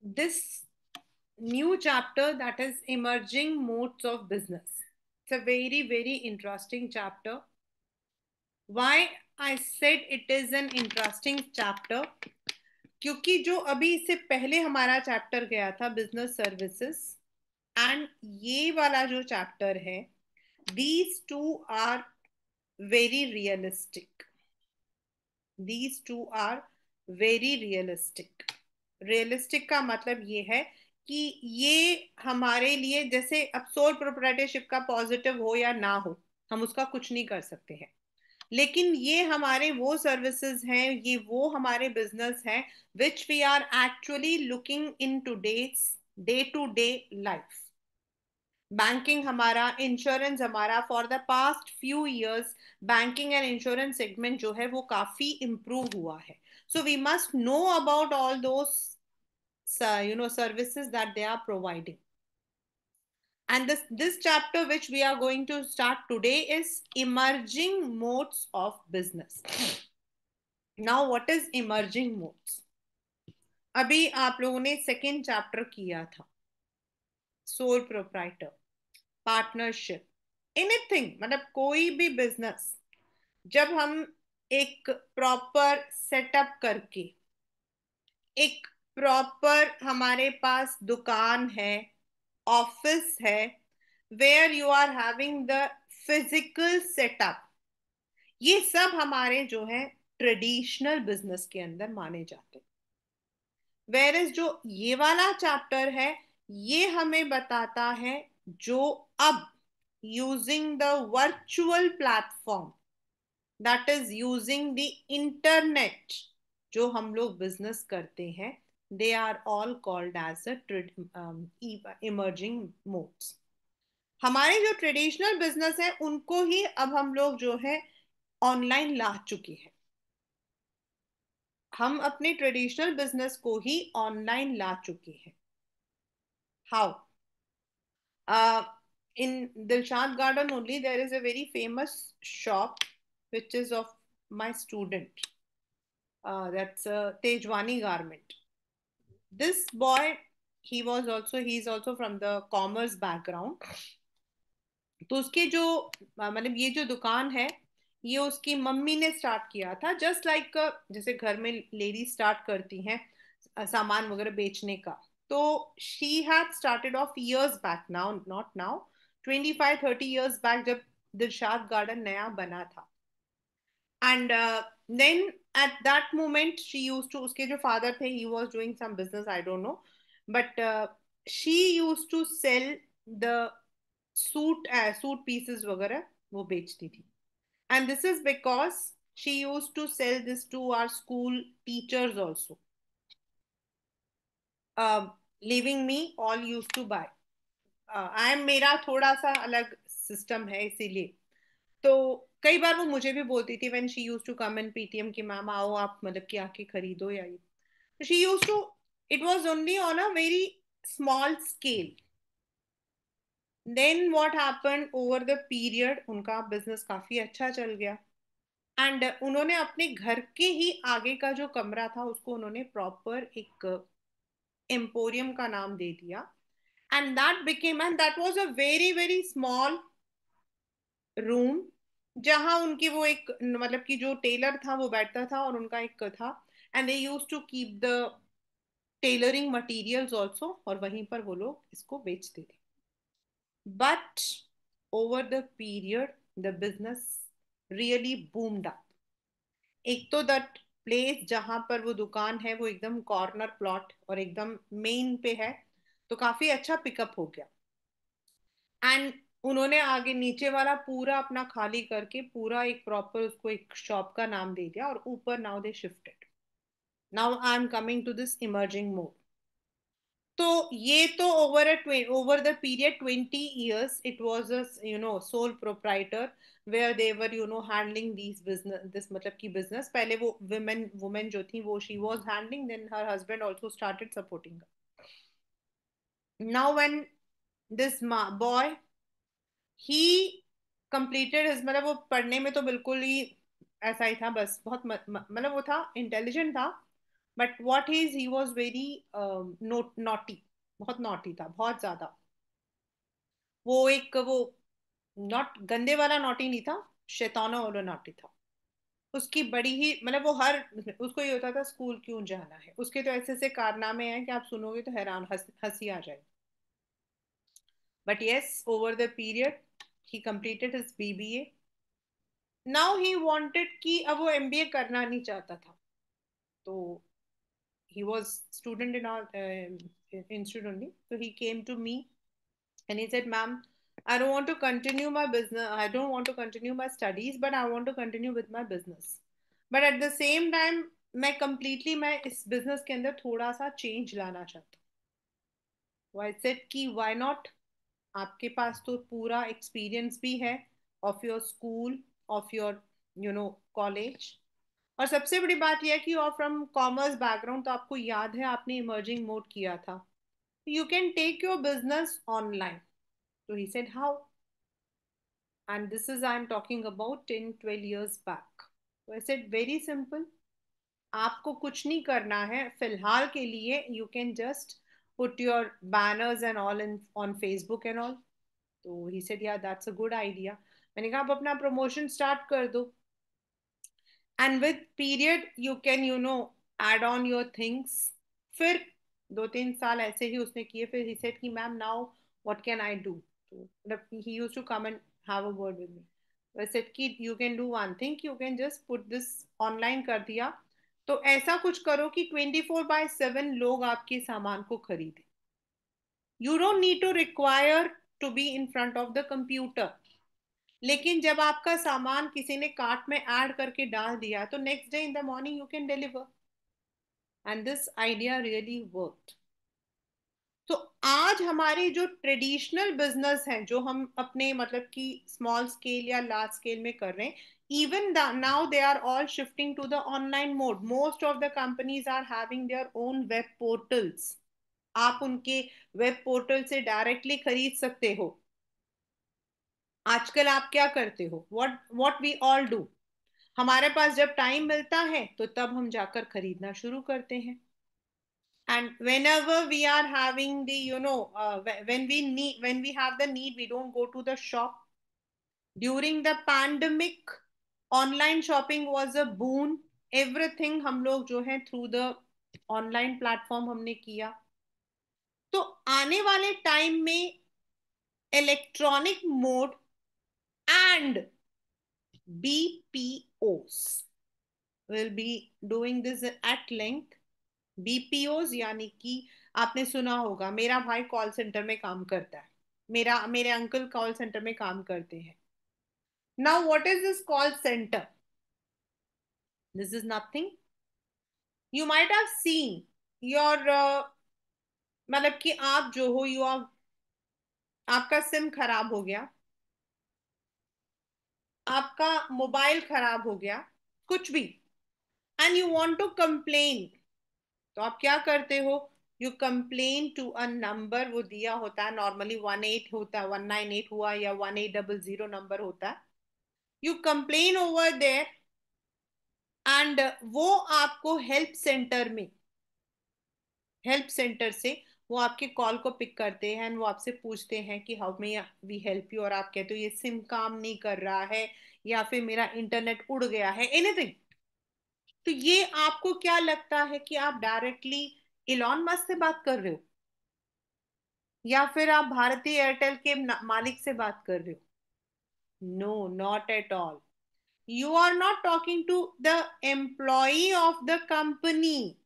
this new chapter, that is emerging modes of business. It's a very, very interesting chapter. Why I said it is an interesting chapter? क्योंकि जो अभी इससे पहले हमारा chapter गया था बिजनेस सर्विसेज, एंड ये वाला जो चैप्टर है, these two are very realistic. These two are very realistic. Realistic का मतलब ये है कि ये हमारे लिए, जैसे अब सोल प्रोप्राइटरशिप का पॉजिटिव हो या ना हो, हम उसका कुछ नहीं कर सकते हैं, लेकिन ये हमारे वो सर्विसेज हैं, ये वो हमारे बिजनेस हैं which we are actually looking in today's day to day life. Banking हमारा, इंश्योरेंस हमारा, for the past few years banking and insurance segment जो है वो काफी इंप्रूव हुआ है. So we must know about all those services that they are providing. And this chapter which we are going to start today is emerging modes of business. Now what is emerging modes? अभी आप लोगों ने second chapter किया था, sole proprietor, partnership, anything, मतलब कोई भी business जब हम एक प्रॉपर सेटअप करके, एक प्रॉपर हमारे पास दुकान है, ऑफिस है, where you are having the physical setup, ये सब हमारे जो है ट्रेडिशनल बिजनेस के अंदर माने जाते हैं. वेयर इज जो ये वाला चैप्टर है, ये हमें बताता है जो अब using the virtual platform, that is using the internet, जो हम लोग बिजनेस करते हैं, they are all called as a emerging modes. हमारे जो ट्रेडिशनल बिजनेस है उनको ही अब हम लोग जो है ऑनलाइन ला चुके हैं. हम अपने ट्रेडिशनल बिजनेस को ही ऑनलाइन ला चुके हैं. How? In Dilshad Garden only, there is a very famous shop which is of my student. That's a Tejwani Garment. This boy, he's also from the commerce background. तो उसके जो मतलब ये जो दुकान है, ये उसकी मम्मी ने स्टार्ट किया था, जस्ट लाइक जैसे घर में लेडी स्टार्ट करती हैं सामान वगैरह बेचने का. तो she had started off years back, now not now, 25-30 years back, जब दिलशाद गार्डन नया बना था. And then at that moment she use to, उसके जो फादर थे, he was doing some business, I don't know, but she use to sell the suit pieces वगैरह वो बेचती थी. And this is because she use to sell this to our school teachers also. Living me all use to buy. I am, मेरा थोड़ा सा अलग system है, इसीलिए. तो कई बार वो मुझे भी बोलती थी when she use to come in PTM कि मैम आओ आप, मतलब कि आके खरीदो या ये. She use to, it was only on a very small scale. Then what happened, over the period उनका बिजनेस काफी अच्छा चल गया, एंड उन्होंने अपने घर के ही आगे का जो कमरा था उसको उन्होंने प्रॉपर एक एम्पोरियम का नाम दे दिया. And that became, and that was a very very small room, जहां उनकी वो एक, मतलब कि जो टेलर था वो बैठता था और उनका एक था, and they use to keep the tailoring materials also, और वहीं पर वो लोग इसको बेचते थे. But over the period the business really boomed up. एक तो दैट प्लेस जहां पर वो दुकान है वो एकदम कॉर्नर प्लॉट और एकदम मेन पे है, तो काफी अच्छा पिकअप हो गया. एंड उन्होंने आगे नीचे वाला पूरा अपना खाली करके पूरा एक प्रॉपर उसको एक शॉप का नाम दे दिया, और ऊपर now they shifted. Now I am coming to this emerging mode. तो ये तो over the period 20 years it was a sole proprietor, where they were handling this business, this मतलब की बिजनेस. पहले वो वुमेन जो थी वो she was handling, then her husband also started supporting. Now when this boy, he completed his, मतलब वो पढ़ने में तो बिल्कुल ही ऐसा ही था, बस बहुत मतलब वो था, इंटेलिजेंट था, but what is he was very naughty, बहुत नॉटी था, बहुत ज्यादा। वो नॉट गंदे वाला नॉटी नहीं था, शैताना वाला नॉटी था। उसकी बड़ी ही मतलब वो हर उसको ये होता था स्कूल क्यों जाना है। उसके तो ऐसे ऐसे कारनामे हैं कि आप सुनोगे तो हैरान, हंसी आ जाए। But yes, over the period he completed his BBA. Now he wanted कि अब वो एमबीए करना नहीं चाहता था। तो he was student in our institute only. So he came to me and he said, "Ma'am, I don't want to continue my business. I don't want to continue my studies, but I want to continue with my business. But at the same time, मैं इस business के अंदर थोड़ा सा change लाना चाहता हूँ." आई said कि व्हाई नॉट, आपके पास तो पूरा एक्सपीरियंस भी है of your school, of your college. और सबसे बड़ी बात यह है कि और फ्रॉम कॉमर्स बैकग्राउंड, तो आपको याद है आपने इमर्जिंग मोड किया था। You can take your business online. तो he said how, and this is I am talking about 10-12 years back. तो आई सेड वेरी सिंपल, आपको कुछ नहीं करना है फिलहाल के लिए। You can just put your banners and all in on Facebook and all. तो he said yeah that's a good idea. मैंने कहा आप अपना प्रमोशन स्टार्ट कर दो, and with period you can add on your things. फिर 2-3 साल ऐसे ही उसने किए। फिर ही सेड कि ma'am now what can I do. तो मतलब he used to come and have a word with me. I said कि you can do one thing, you can just put this online कर दिया, तो ऐसा कुछ करो कि 24/7 लोग आपके सामान को खरीदें। You don't need to require to be in front of the computer. लेकिन जब आपका सामान किसी ने कार्ट में ऐड करके डाल दिया, तो next day in the morning you can deliver. And this idea really worked. तो आज हमारे जो ट्रेडिशनल बिजनेस हैं, जो हम अपने मतलब कि स्मॉल स्केल या लार्ज स्केल में कर रहे हैं, even now they are all shifting to the online mode. Most of the companies are having their own web portals. आप उनके वेब पोर्टल से डायरेक्टली खरीद सकते हो। आजकल आप क्या करते हो, व्हाट वी ऑल डू, हमारे पास जब टाइम मिलता है तो तब हम जाकर खरीदना शुरू करते हैं। And whenever we are having the when we have the need, we don't go to the shop. During the pandemic, online shopping was a boon. Everything हम लोग जो है through the online platform हमने किया। तो आने वाले टाइम में electronic mode and BPOs will be doing this at length. BPOs यानी कि आपने सुना होगा, मेरा भाई कॉल सेंटर में काम करता है, मेरे अंकल कॉल सेंटर में काम करते हैं। Now what is this call centre? This is nothing, you might have seen your मतलब कि आप जो हो, यू आर, आपका सिम खराब हो गया, आपका मोबाइल खराब हो गया, कुछ भी, and you want to complain. तो आप क्या करते हो? You complain to a number, वो दिया होता है नॉर्मली 18 होता है, 198 हुआ या 1800 नंबर होता है। You complain over there, and वो आपको हेल्प सेंटर से वो आपके कॉल को पिक करते हैं, एंड वो आपसे पूछते हैं कि how may we help you. और आप कहते हो ये सिम काम नहीं कर रहा है, या फिर मेरा इंटरनेट उड़ गया है, एनीथिंग। तो ये आपको क्या लगता है कि आप डायरेक्टली इलॉन मस्क से बात कर रहे हो, या फिर आप भारतीय एयरटेल के मालिक से बात कर रहे हो? No, not at all. You are not talking to the employ of the company.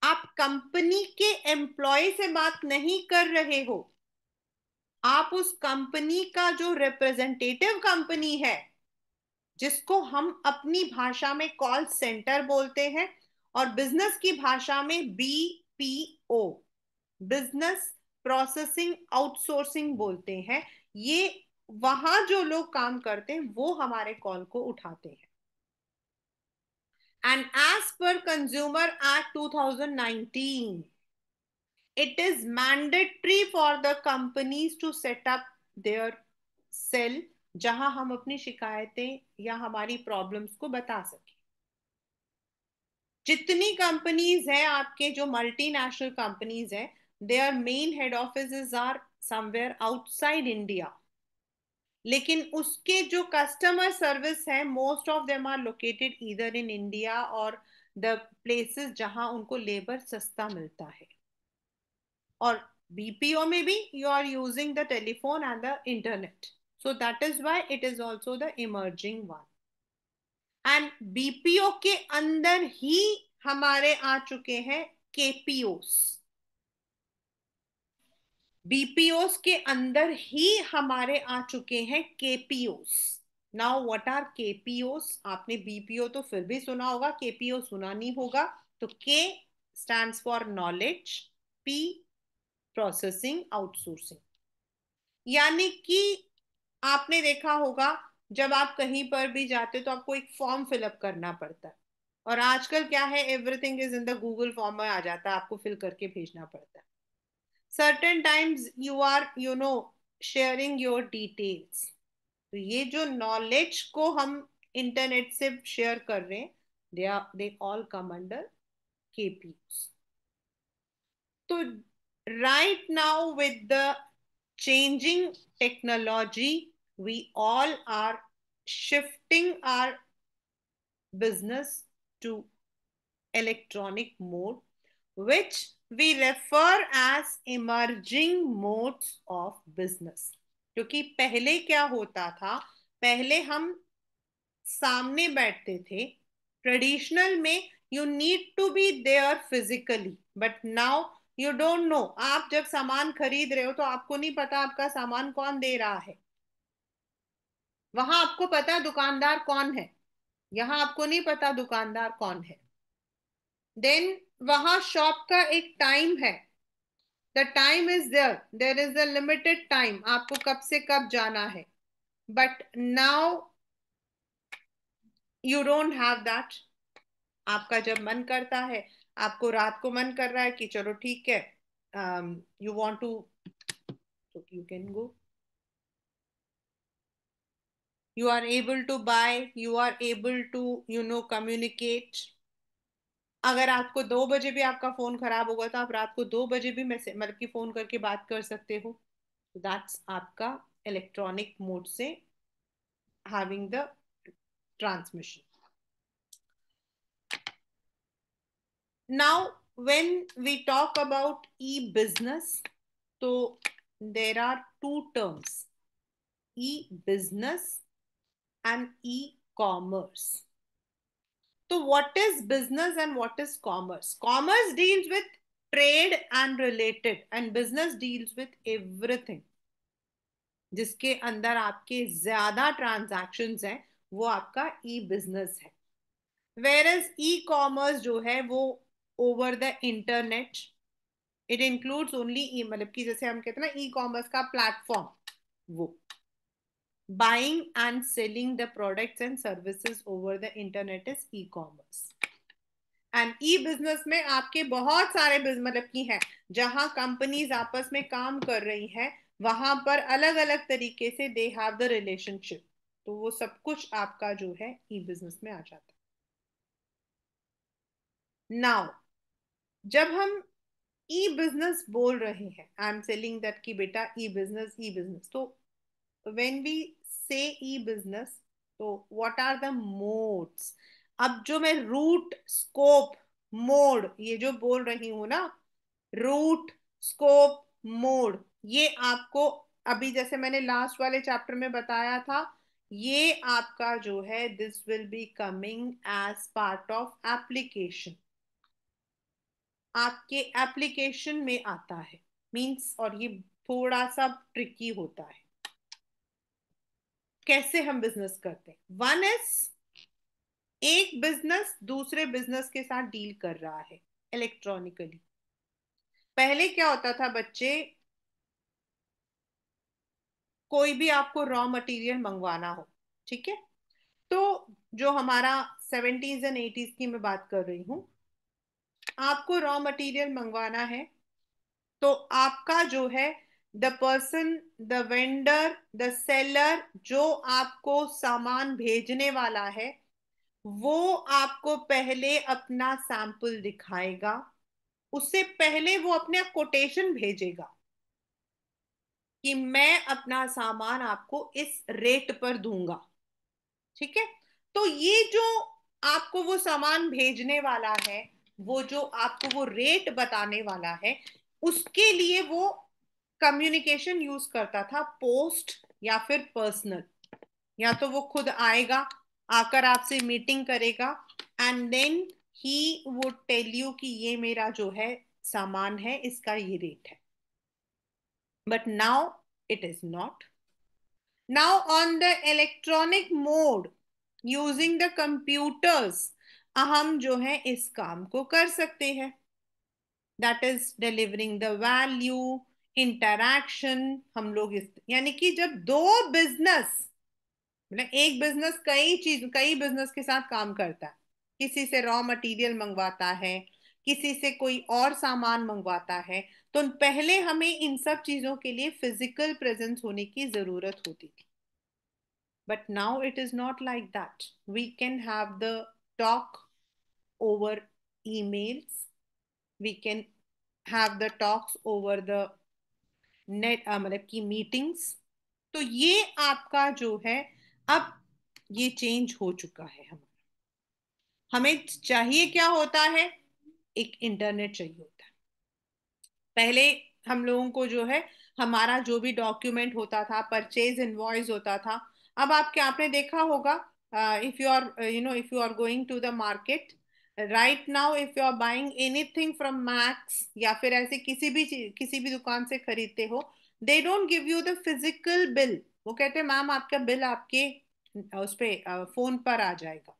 आप कंपनी के एम्प्लॉय से बात नहीं कर रहे हो, आप उस कंपनी का जो रिप्रेजेंटेटिव कंपनी है, जिसको हम अपनी भाषा में कॉल सेंटर बोलते हैं और बिजनेस की भाषा में बीपीओ, बिजनेस प्रोसेसिंग आउटसोर्सिंग बोलते हैं। ये वहां जो लोग काम करते हैं वो हमारे कॉल को उठाते हैं। And as per consumer act 2019, it is mandatory for the companies to set up their cell, जहां हम अपनी शिकायतें या हमारी प्रॉब्लम्स को बता सकें। जितनी कंपनीज हैं आपके, जो मल्टीनेशनल कंपनीज हैं, their main head offices are somewhere outside India, लेकिन उसके जो कस्टमर सर्विस है, most of them are located either in India और द प्लेसेस जहां उनको लेबर सस्ता मिलता है। और बीपीओ में भी you are using the telephone and the internet, so that is why it is also the emerging one. And BPO के अंदर ही हमारे आ चुके हैं केपीओस। बीपीओस के अंदर ही हमारे आ चुके हैं KPOs. Now what are KPOs? आपने बीपीओ तो फिर भी सुना होगा, केपीओ सुना नहीं होगा। तो के stands for knowledge, P processing outsourcing. यानी कि आपने देखा होगा, जब आप कहीं पर भी जाते हो तो आपको एक फॉर्म फिलअप करना पड़ता है। और आजकल क्या है, everything is in the Google form में आ जाता है, आपको फिल करके भेजना पड़ता है। Certain times you are sharing your details. तो ये जो नॉलेज को हम इंटरनेट से शेयर कर रहे हैं, they all come under KPS. तो right now with the changing technology, we all are shifting our business to electronic mode, which we refer as emerging modes of business। क्योंकि पहले क्या होता था, पहले हम सामने बैठते थे। ट्रेडिशनल में you need to be there physically, but now you don't know. आप जब सामान खरीद रहे हो तो आपको नहीं पता आपका सामान कौन दे रहा है। वहां आपको पता दुकानदार कौन है, यहाँ आपको नहीं पता दुकानदार कौन है। देन वहां शॉप का एक टाइम है, the time is there, there is a limited time, आपको कब से कब जाना है। But now you don't have that. आपका जब मन करता है, आपको रात को मन कर रहा है कि चलो ठीक है, you want to, so you can go, you are able to buy, you are able to communicate। अगर आपको 2 बजे भी आपका फोन खराब होगा तो आप रात को 2 बजे भी मैसेज मतलब कि फोन करके बात कर सकते हो। दैट्स आपका इलेक्ट्रॉनिक मोड से having the transmission. Now, when we talk about e-business, so there are two terms, e-business and e-commerce. So what is business and what is commerce? Commerce deals with trade and related, and business deals with everything जिसके अंदर आपके ज्यादा transactions हैं, वो आपका e business है। Whereas e commerce जो है वो over the internet, it includes only e, मतलब कि जैसे हम कहते हैं ना ई कॉमर्स का प्लेटफॉर्म, वो buying and selling the products and services over the internet is e commerce. And e business में आपके बहुत सारे मतलब की हैं, जहां कंपनीज आपस में काम कर रही हैं, वहां पर अलग अलग तरीके से दे हैव द रिलेशनशिप। तो वो सब कुछ आपका जो है ई बिजनेस में आ जाता है। नाउ जब हम ई बिजनेस बोल रहे हैं, आई एम सेलिंग दैट कि बेटा ई बिजनेस, तो व्हेन वी से ई बिजनेस, तो व्हाट आर द मोड्स? अब जो मैं रूट, स्कोप, मोड ये जो बोल रही हूं ना, रूट, स्कोप, मोड, ये आपको अभी जैसे मैंने लास्ट वाले चैप्टर में बताया था, ये आपका जो है this will be coming as part of application, आपके एप्लीकेशन में आता है। मींस, और ये थोड़ा सा ट्रिकी होता है, कैसे हम बिजनेस करते हैं। वन इज, एक बिजनेस दूसरे बिजनेस के साथ डील कर रहा है इलेक्ट्रॉनिकली। पहले क्या होता था बच्चे, कोई भी आपको रॉ मटेरियल मंगवाना हो, ठीक है, तो जो हमारा 70s एंड 80s की मैं बात कर रही हूँ, आपको रॉ मटेरियल मंगवाना है तो आपका जो है the person, the vendor, the seller, जो आपको सामान भेजने वाला है, वो आपको पहले अपना सैंपल दिखाएगा, उससे पहले वो अपने कोटेशन भेजेगा कि मैं अपना सामान आपको इस रेट पर दूंगा। ठीक है। तो ये जो आपको वो सामान भेजने वाला है, वो जो आपको वो रेट बताने वाला है, उसके लिए वो कम्युनिकेशन यूज करता था, पोस्ट या फिर पर्सनल। या तो वो खुद आएगा, आकर आपसे मीटिंग करेगा, and then he would tell you कि ये मेरा जो है सामान है, इसका ये रेट है। But now it is not. Now on the electronic mode using the computers, हम जो है इस काम को कर सकते हैं। That is delivering the value, interaction. हम लोग इस, यानी कि जब दो बिजनेस, मतलब एक बिजनेस कई बिजनेस के साथ काम करता है, किसी से रॉ मटेरियल मंगवाता है, किसी से कोई और सामान मंगवाता है, तो पहले हमें इन सब चीजों के लिए फिजिकल प्रेजेंस होने की जरूरत होती थी। But now it is not like that. We can have the talk over emails. We can have the talks over the net, मतलब की मीटिंग्स। तो ये आपका जो है, अब ये चेंज हो चुका है। हमें चाहिए क्या होता है, एक इंटरनेट चाहिए होता है। पहले हम लोगों को जो है, हमारा जो भी डॉक्यूमेंट होता था, परचेज इनवॉइस होता था। अब आपने देखा होगा, if you are if you are going to the market right now, if you are buying anything from Max या फिर ऐसे किसी भी दुकान से खरीदते हो, they don't give you the physical bill. वो कहते हैं मैम आपका बिल आपके उस पे फोन पर आ जाएगा।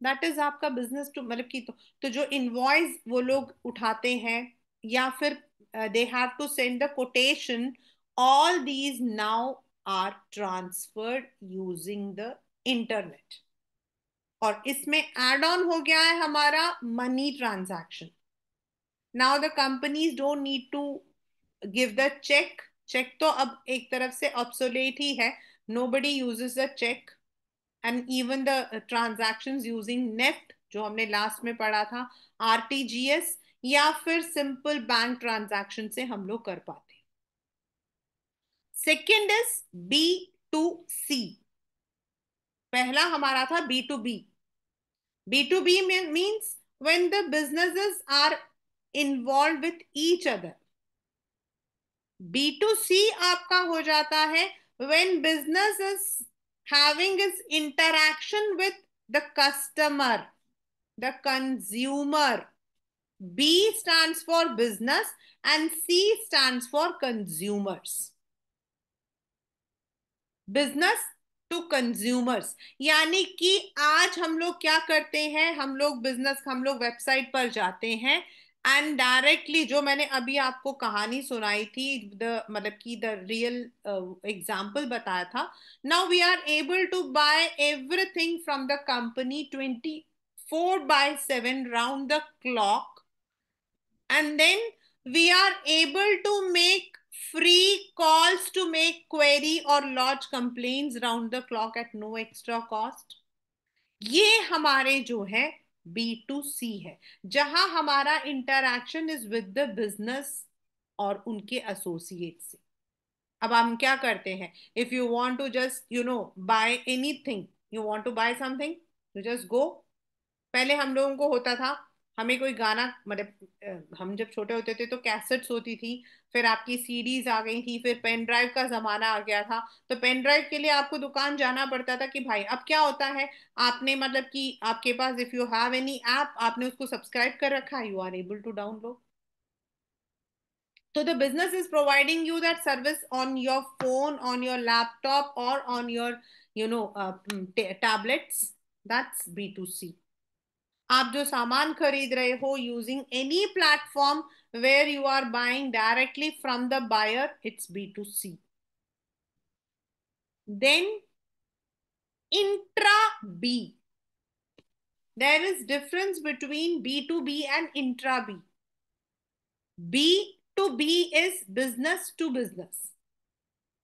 दैट इज आपका बिजनेस टू, मतलब कि तो जो इनवॉइस वो लोग उठाते हैं, या फिर they have to send the quotation, all these now are transferred using the internet. और इसमें एड ऑन हो गया है हमारा money transaction. Now the companies don't need to give the cheque. Cheque तो अब एक तरफ से ऑब्सोलेट ही है, nobody uses the check, and even the transactions using NEFT जो हमने लास्ट में पढ़ा था, आरटीजीएस, या फिर सिंपल बैंक ट्रांजैक्शन से हम लोग कर पाते हैं। Second is B to C. पहला हमारा था B to B. B to B means when the businesses are involve with each other. B to C आपका हो जाता है when business is having is interaction with the customer, the consumer. B stands for business and C stands for consumers. Business to consumers, यानी कि आज हम लोग क्या करते हैं, हम लोग वेबसाइट पर जाते हैं, एंड डायरेक्टली जो मैंने अभी आपको कहानी सुनाई थी, द मतलब कि द रियल एग्जाम्पल बताया था, now we are able to buy everything from the company 24/7 round the clock, and then we are able to make free calls to make query or lodge complaints round the clock at no extra cost। ये हमारे जो है B to सी है, जहां हमारा interaction is with the business और उनके associate से। अब हम क्या करते हैं, if you want to just buy anything, you want to buy something, you just go. पहले हम लोगों को होता था, हमें कोई गाना, मतलब हम जब छोटे होते थे तो कैसेट्स होती थी, फिर आपकी सीडीज आ गई थी, फिर पेन ड्राइव का जमाना आ गया था। तो पेन ड्राइव के लिए आपको दुकान जाना पड़ता था कि भाई, अब क्या होता है, आपने मतलब कि आपके पास if you have any app, आपने उसको सब्सक्राइब कर रखा है, you are able to download. So the business is providing you that service on your phone, on your laptop, or on your, tablets. That's B2C. आप जो सामान खरीद रहे हो using any platform where you are buying directly from the buyer, it's B2C। Then intra B, there is difference between B2B and intra B. B2B is business to business,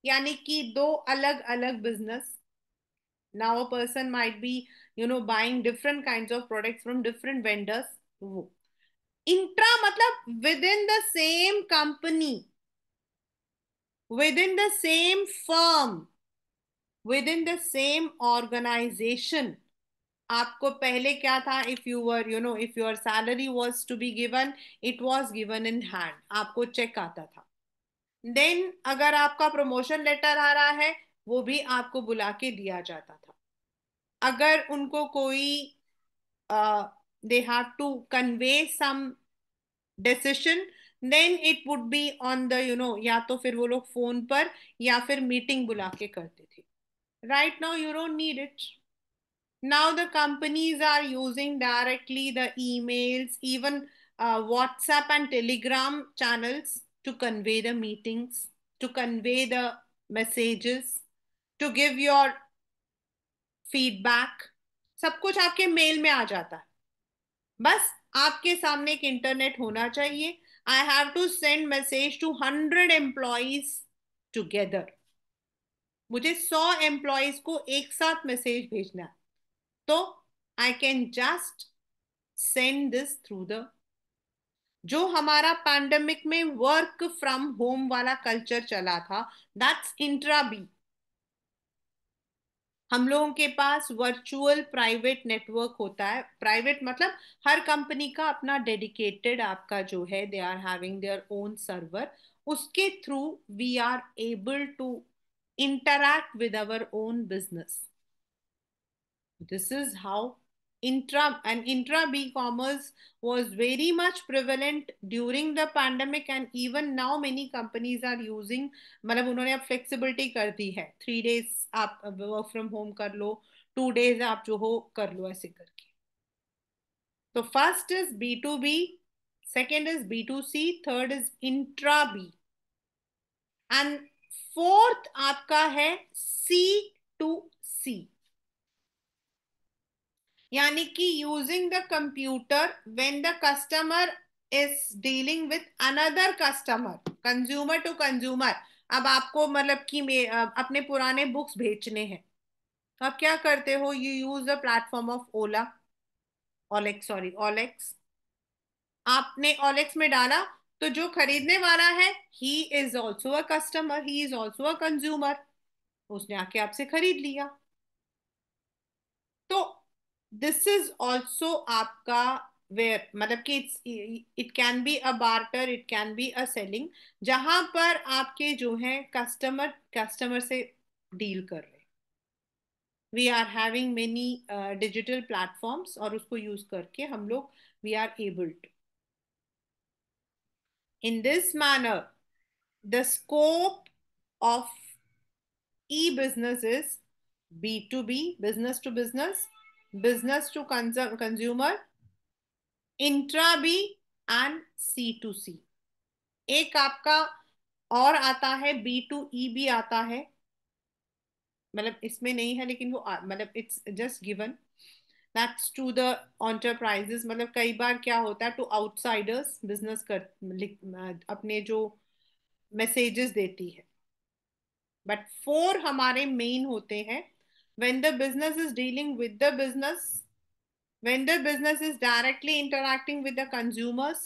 यानी कि दो अलग अलग बिजनेस। Now a person might be buying different kinds of products from different vendors, वो intra मतलब within the same company, within the same firm, within the same organisation. आपको पहले क्या था, if you were if your salary was to be given, it was given in hand, आपको cheque आता था। Then अगर आपका promotion letter आ रहा है, वो भी आपको बुला के दिया जाता था। अगर उनको कोई they have to convey some decision, then it would be on the या तो फिर वो लोग फोन पर या फिर मीटिंग बुला के करते थे। Right now you don't need it. Now the companies are using directly the emails, even WhatsApp and Telegram channels to convey the meetings, to convey the messages, to give your feedback. सब कुछ आपके mail में आ जाता है। बस आपके सामने एक इंटरनेट होना चाहिए। I have to send message to 100 employees together. मुझे 100 एम्प्लॉयज को एक साथ मैसेज भेजना है, तो I can just send this through the, जो हमारा पैंडेमिक में वर्क फ्रॉम होम वाला कल्चर चला था, दैट्स इंट्रा बी। हम लोगों के पास वर्चुअल प्राइवेट नेटवर्क होता है। प्राइवेट मतलब हर कंपनी का अपना डेडिकेटेड, आपका जो है, they are having their own server. उसके through we are able to interact with our own business. This is how intra b-commerce was very much prevalent during the pandemic, and even now many companies are using, मतलब उन्होंने अब flexibility कर दी है, 3 days आप work from home कर लो, 2 days आप जो हो कर लो, ऐसे करके। तो first is B to B, second is B to C, third is intra B, and fourth आपका है सी टू सी, यानी कि using the computer when the customer is dealing with another customer, consumer to consumer. अब आपको मतलब कि अपने पुराने बुक्स बेचने हैं, तो आप क्या करते हो, you use the platform of Ola, OLX, sorry OLX. आपने ओलेक्स में डाला, तो जो खरीदने वाला है, he is also a customer, he is also a consumer, उसने आके आपसे खरीद लिया। तो दिस इज ऑल्सो आपका वेयर, मतलब कि it can be a barter, it can be a selling, जहां पर आपके जो है कस्टमर कस्टमर से डील कर रहे हैं। We are having many digital platforms, और उसको यूज करके हम लोग we are able to, in this manner, the scope of e-business is B2B, business to business to consumer, intra B and C to C. एक आपका और आता है, बी टू ई भी आता है, मतलब इसमें नहीं है लेकिन वो मतलब it's just given, that's to the enterprises. मतलब कई बार क्या होता है, टू आउटसाइडर्स बिजनेस कर अपने जो मैसेजेस देती है। बट फोर हमारे मेन होते हैं, when the business is dealing with the business, when the business is directly interacting with the consumers,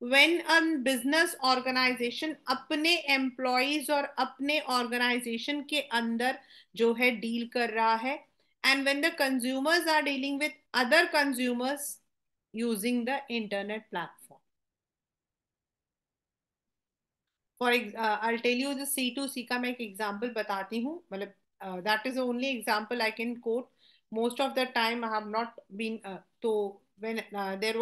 when a business organization अपने employees और अपने organization के अंदर जो है डील कर रहा है, and when the consumers are dealing with other consumers using the internet platform. For I tell you the C to C का मैं एक एग्जाम्पल बताती हूँ, मतलब that is only example I can quote. Most of the time I have not been, तो when there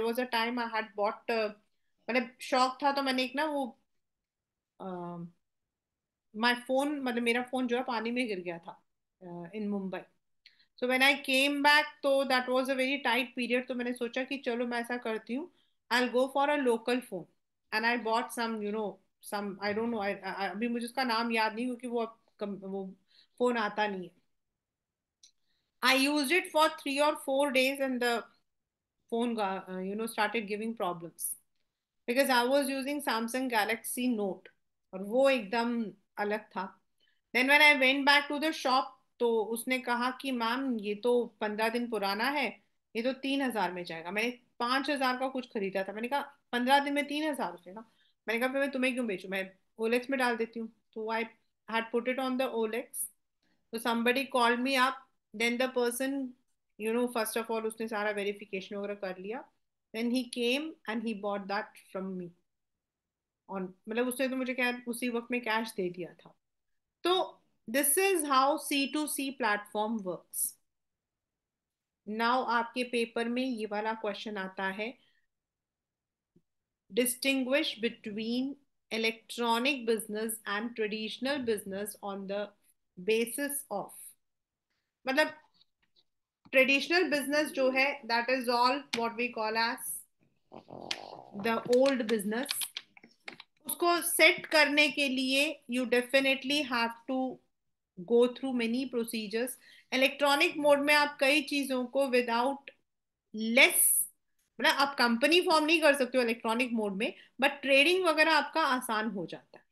was a time I had bought, मतलब शौक था, तो मैंने एक ना वो माय फोन, मतलब मेरा फोन जो है पानी में गिर गया था in Mumbai. So when I came back, तो that was a very tight period, तो मैंने सोचा कि चलो मैं ऐसा करती हूँ, I will go for a local phone, and I bought some some, I don't know, अभी मुझे उसका नाम याद नहीं, क्योंकि वो फोन आता नहीं है। I used it for 3 or 4 days, and the phone started giving problems, because I was using Samsung Galaxy Note, और वो एकदम अलग था। Then when I went back to the shop, तो उसने कहा कि मैम ये तो 15 दिन पुराना है, ये तो 3,000 में जाएगा। मैंने 5,000 का कुछ खरीदा था, मैंने कहा 15 दिन में 3,000। उसने कहा, मैंने कहा फिर मैं तुम्हें क्यों बेचूं, मैं ओलेक्स में डाल देती हूँ। तो I had put it on the OLX. तो somebody called me up, then the person, first of all उसने सारा वेरिफिकेशन वगैरह कर लिया, then he came and he bought that from me on, मतलब उसने तो मुझे क्या उसी वक्त में कैश दे दिया था। तो this is how C2C platform works. Now आपके पेपर में ये वाला क्वेश्चन आता है, distinguish between electronic business and traditional business on the basis of, मतलब ट्रेडिशनल बिजनेस जो है that is all what we call as the old business. उसको सेट करने के लिए you definitely have to go through many procedures. Electronic mode में आप कई चीजों को विदाउट लेस, मतलब आप कंपनी फॉर्म नहीं कर सकते हो इलेक्ट्रॉनिक मोड में, बट ट्रेडिंग वगैरह आपका आसान हो जाता है।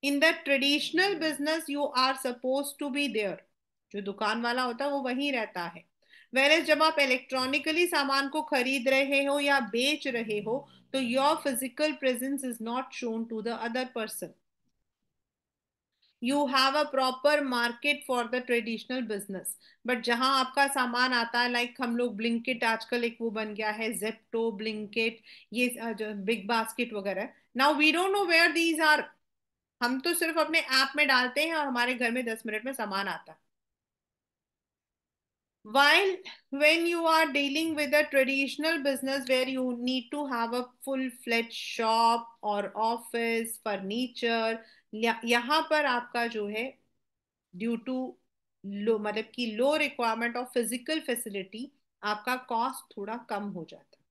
In the traditional business you are suppose to be there, जो दुकान वाला होता है वो वहीं रहता है। वेर जब आप इलेक्ट्रॉनिकली सामान को खरीद रहे हो या बेच रहे हो, तो your physical presence is not shown to the other person. You have a proper market for the traditional business. But जहां आपका सामान आता है, लाइक हम लोग ब्लिंकिट, आजकल एक वो बन गया है जेप्टो, ब्लिंकिट, ये जो बिग बास्केट वगैरह, now we don't know where these are. हम तो सिर्फ अपने ऐप में डालते हैं और हमारे घर में 10 मिनट में सामान आता है। While when you are dealing with a traditional business where you need to have a full-fledged shop or office, furniture, यहाँ पर आपका जो है ड्यू टू लो, मतलब कि लो रिक्वायरमेंट ऑफ फिजिकल फैसिलिटी, आपका कॉस्ट थोड़ा कम हो जाता है।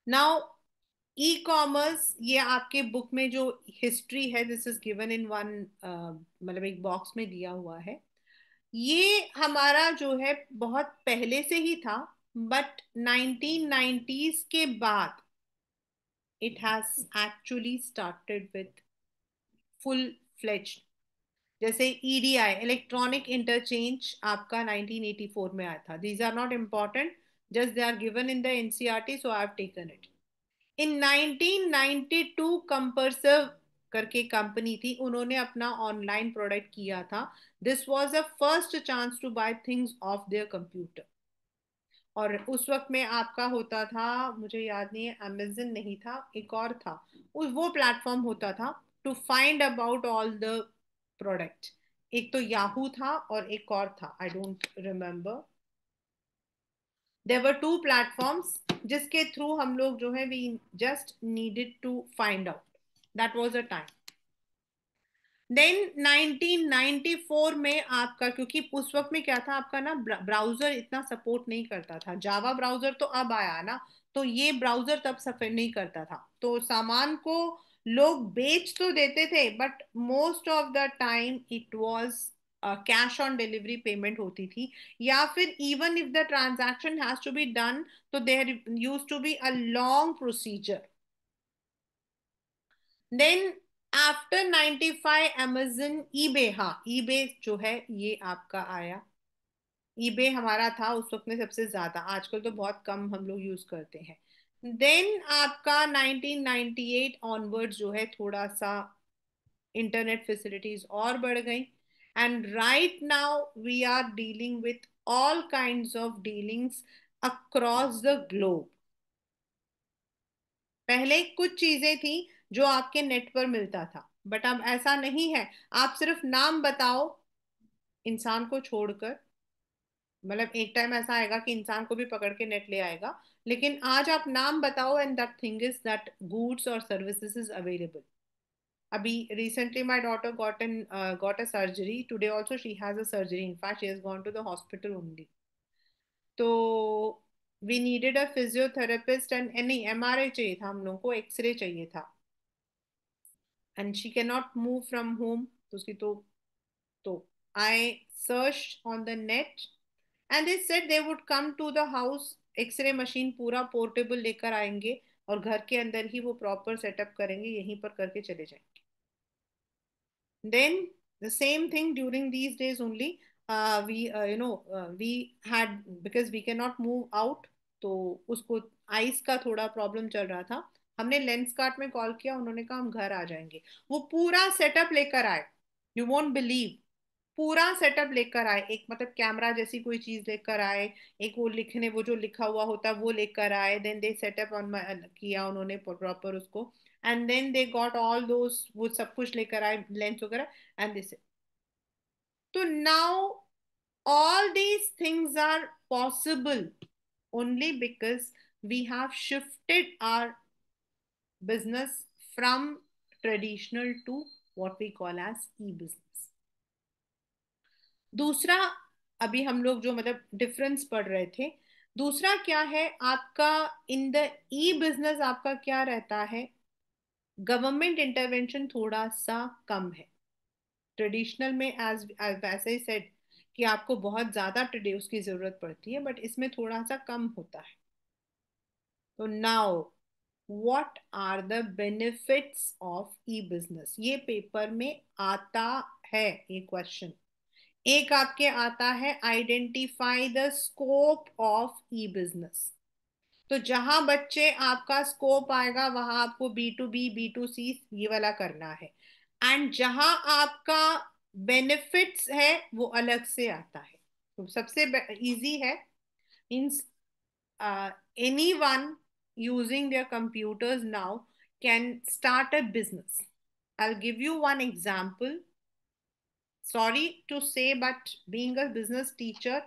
नाउ ई कॉमर्स, ये आपके बुक में जो हिस्ट्री है, this is given in one, मतलब एक बॉक्स में दिया हुआ है। ये हमारा जो है बहुत पहले से ही था, बट 1990s के बाद it has actually started with full fledged. जैसे ईडीआई, इलेक्ट्रॉनिक इंटरचेंज, आपका 1984 में आया था। These are not important, just they are given in the NCERT, so I have taken it. In 1992 CompuServe करके कंपनी थी, उन्होंने अपना ऑनलाइन प्रोडक्ट किया था। This was the first chance to buy things of their computer. और उस वक्त में आपका होता था, मुझे याद नहीं है, अमेजन नहीं था, एक और था, उस वो प्लेटफॉर्म होता था to find about all the product. एक तो याहू था और एक और था, I don't remember. There were two platforms जिसके थ्रू हम लोग जो है we just needed to find out. That was a time. Then 1994 में आपका, क्योंकि उस वक्त में क्या था आपका ना, ब्राउजर इतना सपोर्ट नहीं करता था। जावा ब्राउजर तो अब आया ना, तो ये ब्राउजर तब सफर नहीं करता था। तो सामान को लोग बेच तो देते थे, but most of the time it was cash on delivery payment होती थी, या फिर even if the transaction has to be done, तो there use to be a long procedure. Then after 95 Amazon, eBay, हाँ ईबे जो है ये आपका आया। ईबे हमारा था उस वक्त में सबसे ज्यादा, आजकल तो बहुत कम हम लोग यूज करते हैं। देन आपका 1998 ऑनवर्ड जो है थोड़ा सा इंटरनेट फैसिलिटीज और बढ़ गई, and right now we are dealing with all kinds of dealings across the globe. पहले कुछ चीजें थी जो आपके नेट पर मिलता था, बट अब ऐसा नहीं है। आप सिर्फ नाम बताओ इंसान को छोड़कर, मतलब एक टाइम ऐसा आएगा कि इंसान को भी पकड़ के नेट ले आएगा, लेकिन आज आप नाम बताओ and that thing is that goods और सर्विसेज इज अवेलेबल। अभी recently my daughter got a surgery today, also she has a surgery, in fact she has gone to the hospital only. तो we needed a physiotherapist and any MRI चाहिए था, हम लोग को X-ray चाहिए था, and she can not move from home. तो उसकी तो I search on the net and they said they would come to the house, x-ray machine पूरा पोर्टेबल लेकर आएंगे और घर के अंदर ही वो प्रॉपर सेटअप करेंगे, यहीं पर करके चले जाएंगे। Then The same thing during these days only. We had, because we cannot move out, तो उसको आइस का थोड़ा प्रॉब्लम चल रहा था। हमने लेंस कार्ट में कॉल किया, उन्होंने कहा हम घर आ जाएंगे। वो पूरा सेटअप लेकर आए। यू वोंट बिलीव, पूरा सेटअप लेकर आए। एक मतलब कैमरा जैसी कोई चीज लेकर आए, एक वो लिखने, वो जो लिखा हुआ होता है वो लेकर आए। देन दे सेटअप ऑन किया उन्होंने प्रॉपर उसको। And then they got all those, वो सब कुछ लेकर आए, लेंस वगैरह। And this, so now all these things are possible only because we have shifted our business from traditional to what we call as e-business. दूसरा, अभी हम लोग जो मतलब डिफरेंस पढ़ रहे थे, दूसरा क्या है आपका, इन द ई बिजनेस आपका क्या रहता है, गवर्नमेंट इंटरवेंशन थोड़ा सा कम है। ट्रेडिशनल में एज वैसे ही सेड कि आपको बहुत ज्यादा ट्रेडिस की जरूरत पड़ती है, बट इसमें थोड़ा सा कम होता है। तो now what are the benefits of e business, ये पेपर में आता है ये क्वेश्चन। एक आपके आता है identify the scope of e business. तो जहां बच्चे आपका स्कोप आएगा वहां आपको बी टू सी ये वाला करना है। एंड जहां आपका बेनिफिट्स है वो अलग से आता है। तो सबसे इजी है, means anyone using their computers now can start a business. I'll give you one example. Sorry to say, but being a business teacher,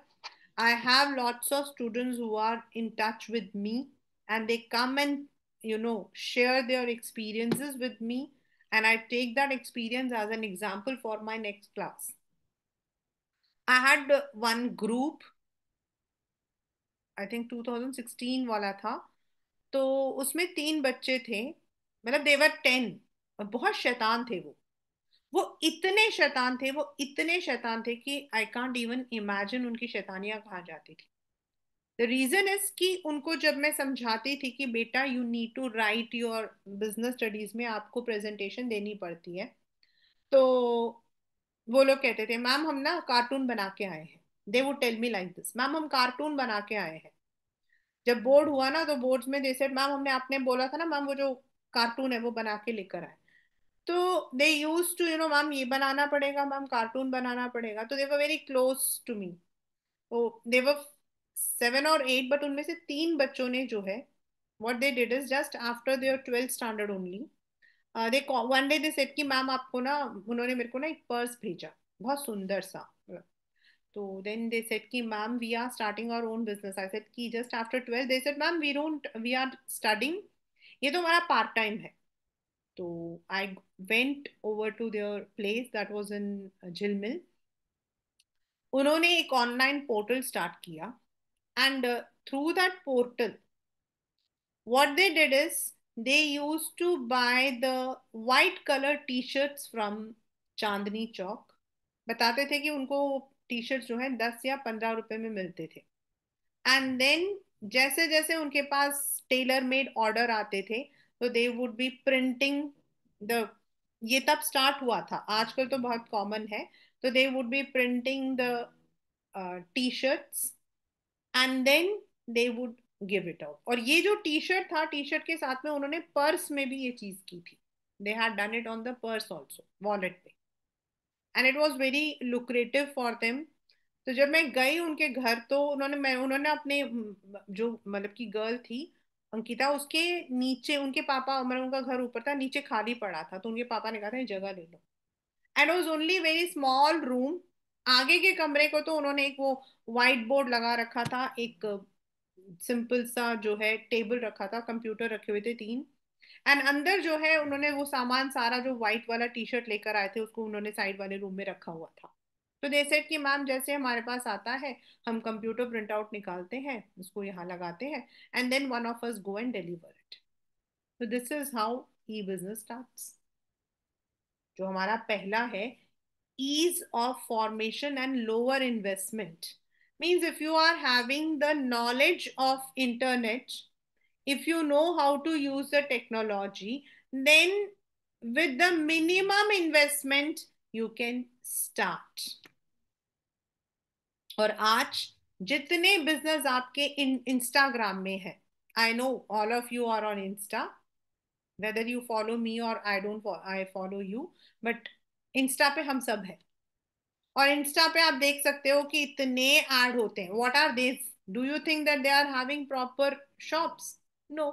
I have lots of students who are in touch with me, and they come and share their experiences with me, and I take that experience as an example for my next class. I had one group, I think 2016 वाला था। तो उसमें 3 बच्चे थे, मतलब देवर 10, और बहुत शैतान थे वो इतने शैतान थे, वो इतने शैतान थे कि आई कांट इवन इमेजिन उनकी शैतानियां कहाँ जाती थी। द रीजन इज कि उनको जब मैं समझाती थी कि बेटा you need to write your business studies में आपको प्रेजेंटेशन देनी पड़ती है, तो वो लोग कहते थे मैम हम ना कार्टून बना के आए हैं। They would tell me like this, ma'am हम कार्टून बना के आए हैं। जब बोर्ड हुआ ना तो बोर्ड्स में दे सेड मैम हमने आपने बोला था ना मैम वो जो कार्टून है वो बना के लेकर आए। तो दे यूज टू मैम ये बनाना पड़ेगा, मैम कार्टून बनाना पड़ेगा। तो they were very close to me. तो दे वर 7 और 8, बट उनमें से 3 बच्चों ने जो है, what they did is just after their 12th standard only, they one day they said कि मैम आपको ना, उन्होंने मेरे को ना एक पर्स भेजा, बहुत सुंदर सा। तो देन दे सेड कि ma'am we are starting our own business. I said कि just after 12 they said ma'am we are studying, ये तो हमारा पार्ट टाइम है। तो I went over to their place that was in Jhilmil. उन्होंने एक online portal start किया, and through that portal what they did is they used to buy the white color t-shirts from Chandni Chowk. बताते थे कि उनको T shirt जो है 10 या 15 रुपए में मिलते थे। एंड देन जैसे जैसे उनके पास टेलर मेड ऑर्डर आते थे, तो they would be printing the, ये तब स्टार्ट हुआ था, आजकल तो बहुत कॉमन है। तो they would be printing the T shirts, and then they would give it out. और ये जो टी शर्ट था, टी शर्ट के साथ में उन्होंने पर्स में भी ये चीज की थी। They had done it on the purse also, wallet पे, and it was very lucrative for them. तो जब मैं गई उनके घर, तो उन्होंने अपने जो मतलब की गर्ल थी अंकिता, उसके नीचे उनके पापा, मतलब उनका घर ऊपर था, नीचे खाली पड़ा था, तो उनके पापा ने कहा था ये जगह ले लो। And was only very small room. आगे के कमरे को तो उन्होंने एक वो व्हाइट बोर्ड लगा रखा था, एक सिंपल सा जो है टेबल रखा था, कंप्यूटर रखे हुए थे 3। एंड अंदर जो है उन्होंने वो सामान सारा जो व्हाइट वाला टी शर्ट लेकर आए थे उसको उन्होंने साइड वाले रूम में रखा हुआ था। तो दे सेड कि मैम जैसे हमारे पास आता है, हम कंप्यूटर प्रिंट आउट निकालते हैं, उसको यहाँ लगाते हैं, and then one of us go and deliver it. तो this is how e business starts. जो हमारा पहला है, ease of formation and lower investment, means if you are having the knowledge of internet, if you know how to use the technology, then with the minimum investment you can start. और आज जितने business आपके Instagram में है, I know all of you are on Insta, whether you follow me और I don't I follow you, but Insta पे हम सब है। और इंस्टा पे आप देख सकते हो कि इतने ऐड होते हैं। What are they? Do you think that they are having proper shops? No,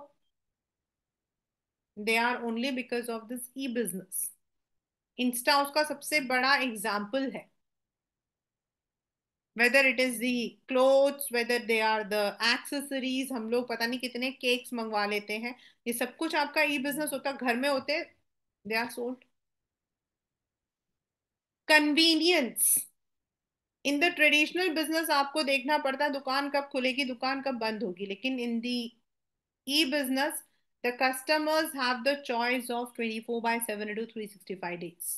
they are only because of this e business. Insta उसका सबसे बड़ा एग्जाम्पल है। Whether it is the clothes, whether they are the accessories, हम लोग पता नहीं कितने केक्स मंगवा लेते हैं, ये सब कुछ आपका ई बिजनेस होता, घर में होते, they are sold. Convenience. In the traditional business आपको देखना पड़ता है दुकान कब खुलेगी, दुकान कब बंद होगी, लेकिन in the e business the customers have the choice of 24/7 to 365 days।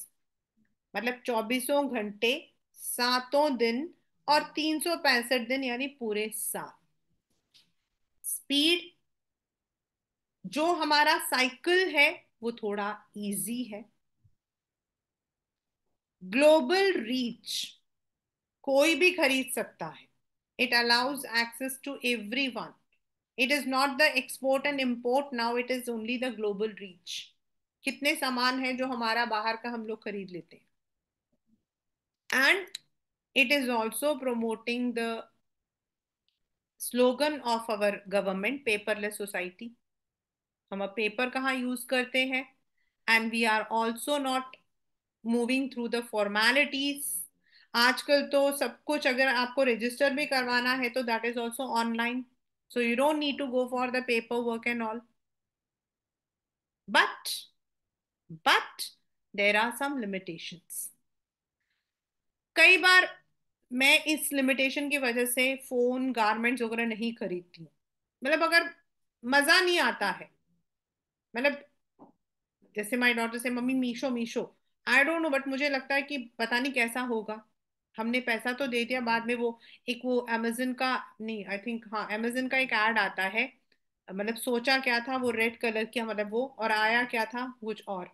मतलब 24 घंटे, 7 दिन और 365 दिन, यानी पूरे साल। स्पीड, जो हमारा साइकिल है वो थोड़ा इजी है। ग्लोबल रीच, कोई भी खरीद सकता है। It allows access to everyone. It is not the export and import now, it is only the global reach. कितने सामान हैं जो हमारा बाहर का हम लोग खरीद लेते हैं। And it is also promoting the slogan of our government, paperless society. हम अब पेपर कहाँ यूज करते हैं? And we are also not moving through the formalities. आजकल तो सब कुछ अगर आपको रजिस्टर भी करवाना है तो that is also online, so you don't need to go for the paper work and all. But but there are some limitations. कई बार मैं इस लिमिटेशन की वजह से फोन, गारमेंट्स वगैरह नहीं खरीदती हूँ। मतलब अगर मजा नहीं आता है, मतलब जैसे माई डॉटर से mummy Meesho Meesho, I don't know, but मुझे लगता है कि पता नहीं कैसा होगा। हमने पैसा तो दे दिया, बाद में वो एक वो अमेजन का, नहीं आई थिंक हाँ अमेजन का एक ऐड आता है, मतलब सोचा क्या था वो रेड कलर किया, मतलब वो, और आया क्या था कुछ और।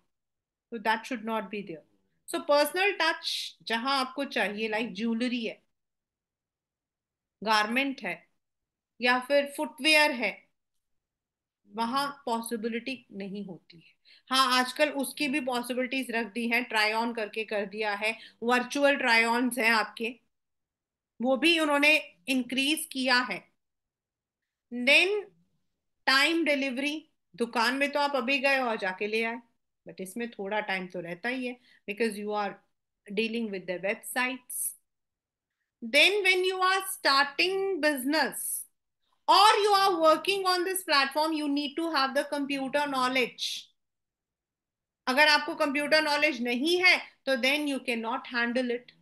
तो that should not be there. So personal touch जहां आपको चाहिए, लाइक ज्वेलरी है, गारमेंट है, या फिर फुटवेयर है, वहां पॉसिबिलिटी नहीं होती है। हाँ आजकल उसकी भी पॉसिबिलिटीज रख दी है, ट्राई ऑन करके कर दिया है, वर्चुअल ट्राई ऑन्स हैं आपके, वो भी उन्होंने इंक्रीज किया है। देन टाइम डिलीवरी, दुकान में तो आप अभी गए और जाके ले आए, बट इसमें थोड़ा टाइम तो रहता ही है, because you are dealing with the websites. Then when you are starting business or you are working on this platform, you need to have the computer knowledge। अगर आपको कंप्यूटर नॉलेज नहीं है तो then you can not handle it.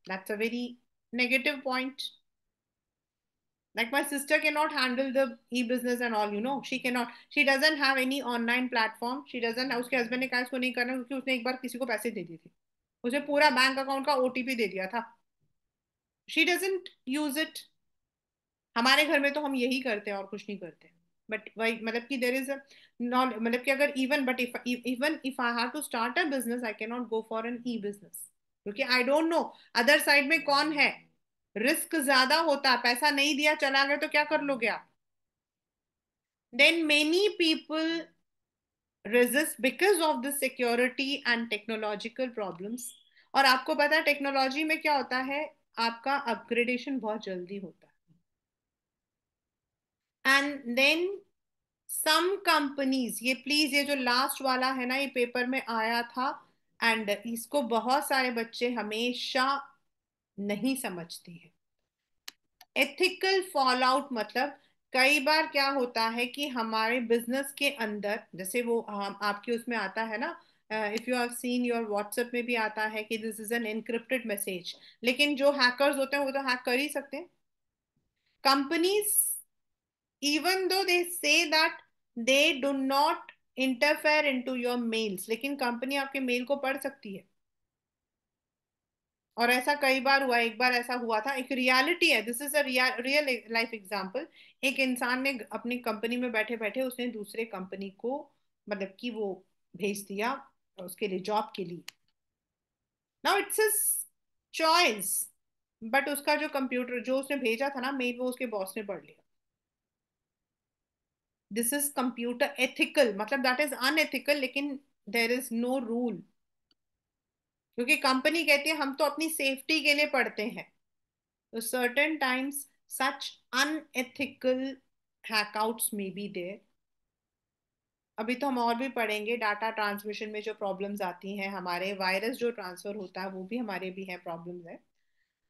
That's a very negative point. Like my sister cannot handle the e-business and all, she cannot, she doesn't have any online platform, she doesn't, उसके husband ने कहा इसको नहीं करना क्योंकि उसने एक बार किसी को पैसे दे दिए थे, उसे पूरा बैंक अकाउंट का ओटीपी दे दिया था। She doesn't use it. हमारे घर में तो हम यही करते हैं और कुछ नहीं करते। बट वही मतलब कि देर इज अ नॉट, मतलब कि अगर even, but if I have to start a business I can not go for an e business, क्योंकि I don't know other side में कौन है। रिस्क ज्यादा होता है, पैसा नहीं दिया चला गया तो क्या कर लोगे आप? Then many people resist because of the security and technological problems। और आपको पता है टेक्नोलॉजी में क्या होता है, आपका अपग्रेडेशन बहुत जल्दी होता है। एंड देन सम कंपनीज, ये प्लीज ये जो लास्ट वाला है ना, ये पेपर में आया था, एंड इसको बहुत सारे बच्चे हमेशा नहीं समझते हैं। एथिकल फॉल आउट मतलब कई बार क्या होता है कि हमारे बिजनेस के अंदर, जैसे वो हम आपके उसमें आता है ना, if you have seen your WhatsApp में भी आता है कि this is an encrypted message, लेकिन जो हैकर्स होते हैं वो तो हैक कर ही सकते हैं। Companies, even though they say that they do not interfere into your mails, लेकिन कंपनी आपके मेल को पढ़ सकती है। और ऐसा कई बार हुआ, एक बार ऐसा हुआ था, एक रियलिटी है, this is a real life example. एक इंसान ने अपनी कंपनी में बैठे बैठे उसने दूसरे कंपनी को, मतलब कि वो भेज दिया उसके लिए, जॉब के लिए। Now it's his choice, but उसका जो कंप्यूटर जो उसने भेजा था ना मेल, वो उसके बॉस ने पढ़ लिया। दिस इज कंप्यूटर एथिकल, मतलब दैट इज अनएथिकल, लेकिन देर इज नो रूल, क्योंकि कंपनी कहती है हम तो अपनी सेफ्टी के लिए पढ़ते हैं। तो certain times such unethical hackouts may be there. अभी तो हम और भी पढ़ेंगे, डाटा ट्रांसमिशन में जो प्रॉब्लम्स आती हैं, हमारे वायरस जो ट्रांसफर होता है वो भी हमारे भी है, प्रॉब्लम्स है।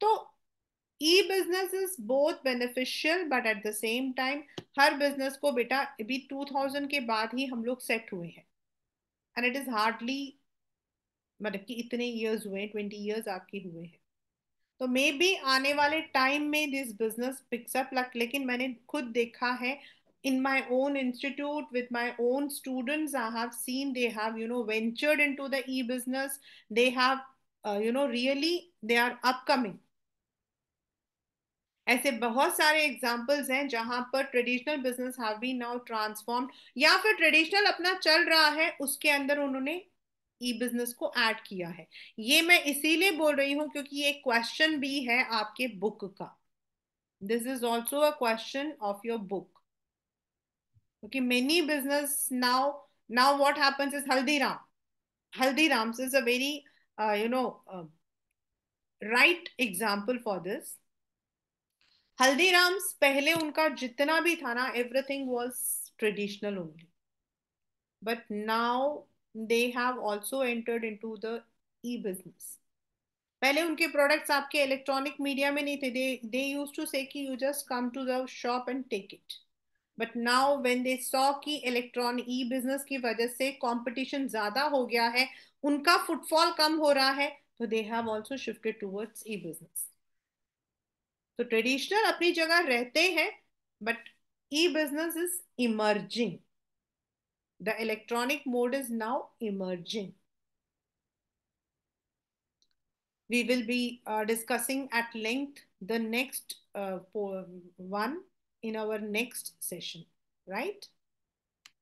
तो e business is both beneficial but at the same time, हर बिजनेस को बेटा अभी 2000 के बाद ही हम लोग सेट हुए हैं, एंड इट इज हार्डली, मतलब कि इतने इयर्स हुए, 20 इयर्स आपके हुए हैं। तो मे बी आने वाले टाइम में this business picks up luck, लेकिन मैंने खुद देखा है in my own institute with my own students, I have seen they have, ventured into the e-business. They have, really they are upcoming. ऐसे बहुत सारे एग्जाम्पल्स हैं जहां पर traditional business have been now transformed, या फिर ट्रेडिशनल अपना चल रहा है उसके अंदर उन्होंने ई बिजनेस को ऐड किया है। ये मैं इसीलिए बोल रही हूँ क्योंकि ये क्वेश्चन भी है आपके बुक का। This is also a question of your book, क्योंकि many business now what happens is Haldiram, Haldiram's is a very you know right example for this. Haldiram's पहले उनका जितना भी था ना, everything was traditional only, but now they have also entered into the e business. पहले उनके products आपके इलेक्ट्रॉनिक मीडिया में नहीं थे, दे यूज्ड टू से कि you just come to the shop and take it. But now when they saw कि electronic e business की वजह से कंपटीशन ज्यादा हो गया है, उनका फुटफॉल कम हो रहा है, तो दे have also shifted towards E business. तो ट्रेडिशनल अपनी जगह रहते हैं, but E business is emerging, the electronic mode is now emerging. We will be discussing at length the next one in our next session, right?